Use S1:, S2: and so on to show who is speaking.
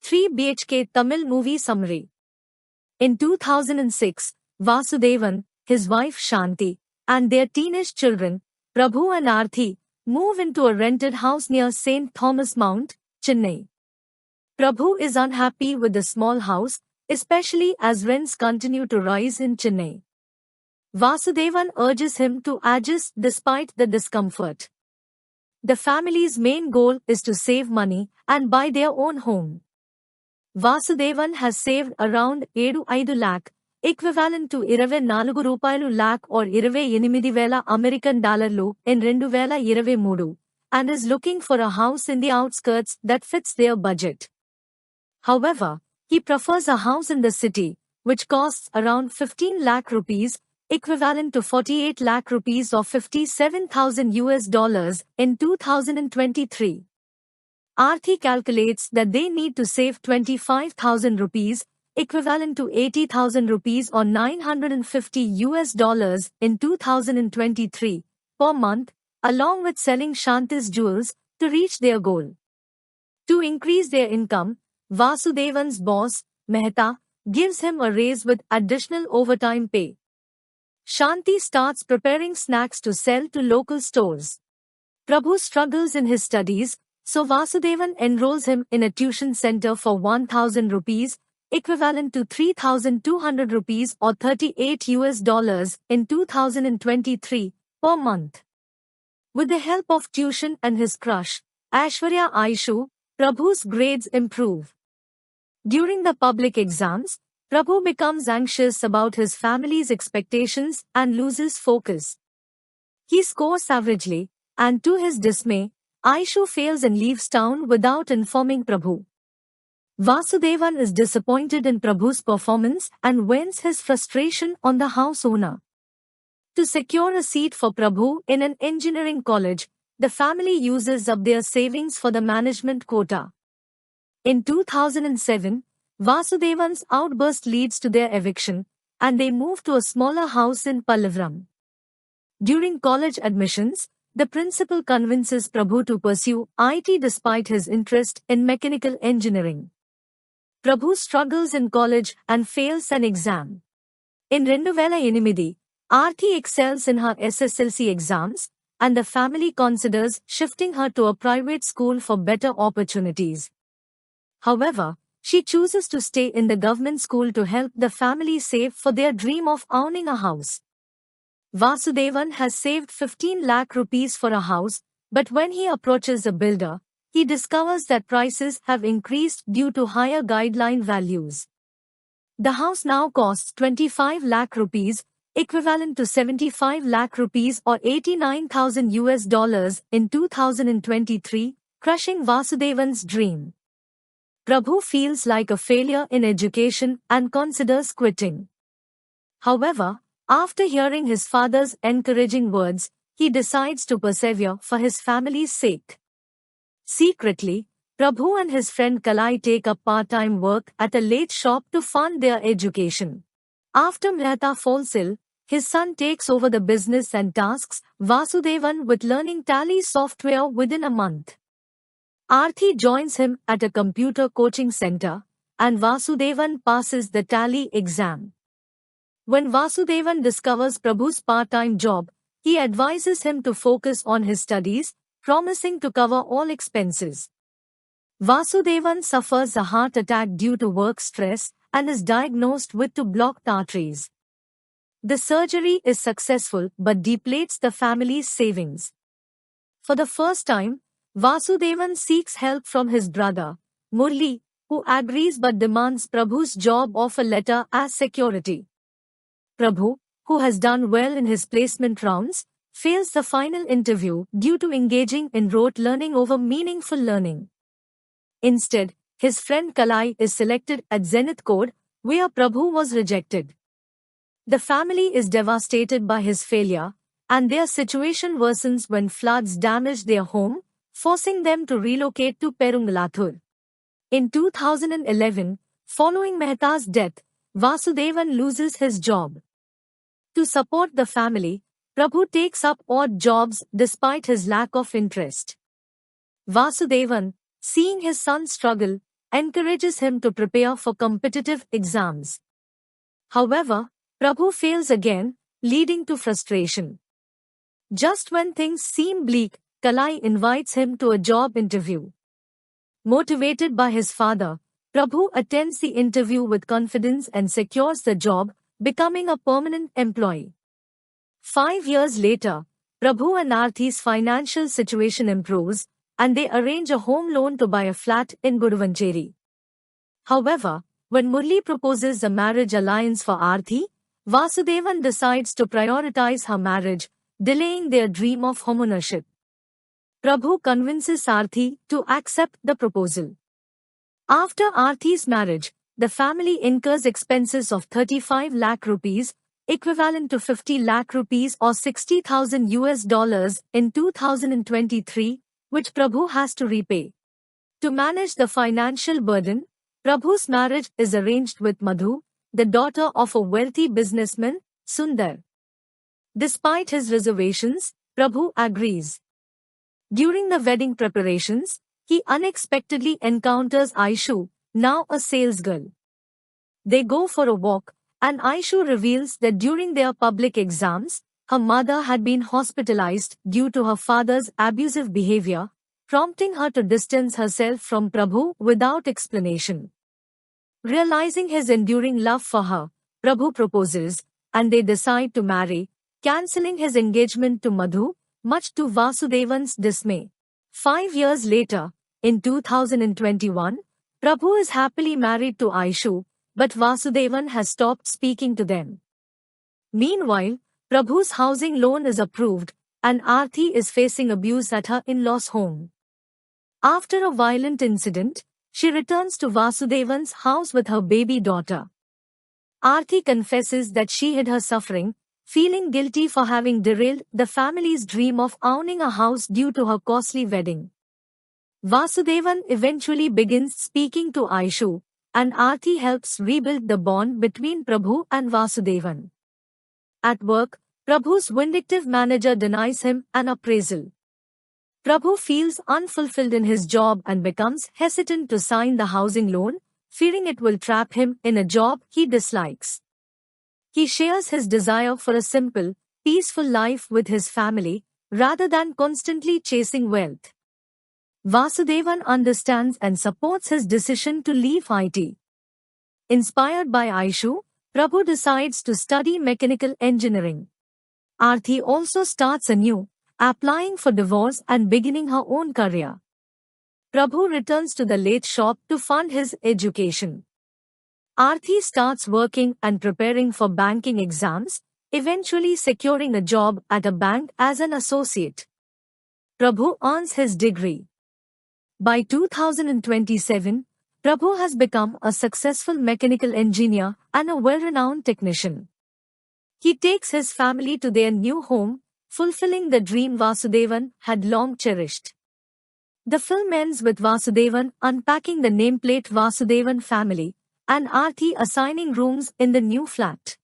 S1: 3 BHK Tamil movie summary. In 2006, Vasudevan, his wife Shanti, and their teenage children, Prabhu and Aarthi, move into a rented house near St. Thomas Mount, Chennai. Prabhu is unhappy with the small house, especially as rents continue to rise in Chennai. Vasudevan urges him to adjust despite the discomfort. The family's main goal is to save money and buy their own home. Vasudevan has saved around 75 lakh, equivalent to 24 రూపాయలు lakh or 28,000 American dollarలు in 2023, and is looking for a house in the outskirts that fits their budget. However, he prefers a house in the city, which costs around 15 lakh rupees, equivalent to 48 lakh rupees or $57,000 in 2023. Aarthi calculates that they need to save 25,000 rupees, equivalent to 80,000 rupees or $950 in 2023, per month, along with selling Shanti's jewels, to reach their goal. To increase their income, Vasudevan's boss, Mehta, gives him a raise with additional overtime pay. Shanti starts preparing snacks to sell to local stores. Prabhu struggles in his studies, so Vasudevan enrolls him in a tuition center for 1,000 rupees, equivalent to 3,200 rupees or $38 in 2023, per month. With the help of tuition and his crush, Aishwarya Aishu, Prabhu's grades improve. During the public exams, Prabhu becomes anxious about his family's expectations and loses focus. He scores averagely, and to his dismay, Aishu fails and leaves town without informing Prabhu. Vasudevan is disappointed in Prabhu's performance and vents his frustration on the house owner. To secure a seat for Prabhu in an engineering college, the family uses up their savings for the management quota. In 2007, Vasudevan's outburst leads to their eviction, and they move to a smaller house in Pallavaram. During college admissions, the principal convinces Prabhu to pursue IT despite his interest in mechanical engineering. Prabhu struggles in college and fails an exam. In 2008, Aarthi excels in her SSLC exams, and the family considers shifting her to a private school for better opportunities. However, she chooses to stay in the government school to help the family save for their dream of owning a house. Vasudevan has saved 15 lakh rupees for a house, but when he approaches a builder, he discovers that prices have increased due to higher guideline values. The house now costs 25 lakh rupees, equivalent to 75 lakh rupees or $89,000 in 2023, crushing Vasudevan's dream. Prabhu feels like a failure in education and considers quitting. However, after hearing his father's encouraging words, he decides to persevere for his family's sake. Secretly, Prabhu and his friend Kalai take up part-time work at a late shop to fund their education. After Mehta falls ill, his son takes over the business and tasks Vasudevan with learning Tally software within a month. Aarthi joins him at a computer coaching center, and Vasudevan passes the Tally exam. When Vasudevan discovers Prabhu's part-time job, he advises him to focus on his studies, promising to cover all expenses. Vasudevan suffers a heart attack due to work stress and is diagnosed with 2 blocked arteries. The surgery is successful but depletes the family's savings. For the first time, Vasudevan seeks help from his brother, Murli, who agrees but demands Prabhu's job offer letter as security. Prabhu, who has done well in his placement rounds, fails the final interview due to engaging in rote learning over meaningful learning. Instead, his friend Kalai is selected at Zenith Code, where Prabhu was rejected. The family is devastated by his failure, and their situation worsens when floods damage their home, forcing them to relocate to Perungalathur. In 2011, following Mehta's death, Vasudevan loses his job. To support the family, Prabhu takes up odd jobs despite his lack of interest. Vasudevan, seeing his son struggle, encourages him to prepare for competitive exams. However, Prabhu fails again, leading to frustration. Just when things seem bleak, Kalai invites him to a job interview. Motivated by his father, Prabhu attends the interview with confidence and secures the job, becoming a permanent employee. 5 years later, Prabhu and Aarthi's financial situation improves, and they arrange a home loan to buy a flat in Guduvancheri. However, when Murli proposes a marriage alliance for Aarthi, Vasudevan decides to prioritize her marriage, delaying their dream of homeownership. Prabhu convinces Aarthi to accept the proposal. After Aarthi's marriage, the family incurs expenses of 35 lakh rupees, equivalent to 50 lakh rupees or $60,000 in 2023, which Prabhu has to repay. To manage the financial burden, Prabhu's marriage is arranged with Madhu, the daughter of a wealthy businessman, Sundar. Despite his reservations, Prabhu agrees. During the wedding preparations, he unexpectedly encounters Aishu, now a salesgirl. They go for a walk, and Aishu reveals that during their public exams, her mother had been hospitalized due to her father's abusive behavior, prompting her to distance herself from Prabhu without explanation. Realizing his enduring love for her, Prabhu proposes, and they decide to marry, cancelling his engagement to Madhu, much to Vasudevan's dismay. 5 years later, in 2021, Prabhu is happily married to Aishu, but Vasudevan has stopped speaking to them. Meanwhile, Prabhu's housing loan is approved, and Aarthi is facing abuse at her in-laws' home. After a violent incident, she returns to Vasudevan's house with her baby daughter. Aarthi confesses that she hid her suffering, feeling guilty for having derailed the family's dream of owning a house due to her costly wedding. Vasudevan eventually begins speaking to Aishu, and Aarthi helps rebuild the bond between Prabhu and Vasudevan. At work, Prabhu's vindictive manager denies him an appraisal. Prabhu feels unfulfilled in his job and becomes hesitant to sign the housing loan, fearing it will trap him in a job he dislikes. He shares his desire for a simple, peaceful life with his family, rather than constantly chasing wealth. Vasudevan understands and supports his decision to leave IT. Inspired by Aishu, Prabhu decides to study mechanical engineering. Aarthi also starts anew, applying for divorce and beginning her own career. Prabhu returns to the lathe shop to fund his education. Aarthi starts working and preparing for banking exams, eventually securing a job at a bank as an associate. Prabhu earns his degree. By 2027, Prabhu has become a successful mechanical engineer and a well-renowned technician. He takes his family to their new home, fulfilling the dream Vasudevan had long cherished. The film ends with Vasudevan unpacking the nameplate Vasudevan family, and Aarthi assigning rooms in the new flat.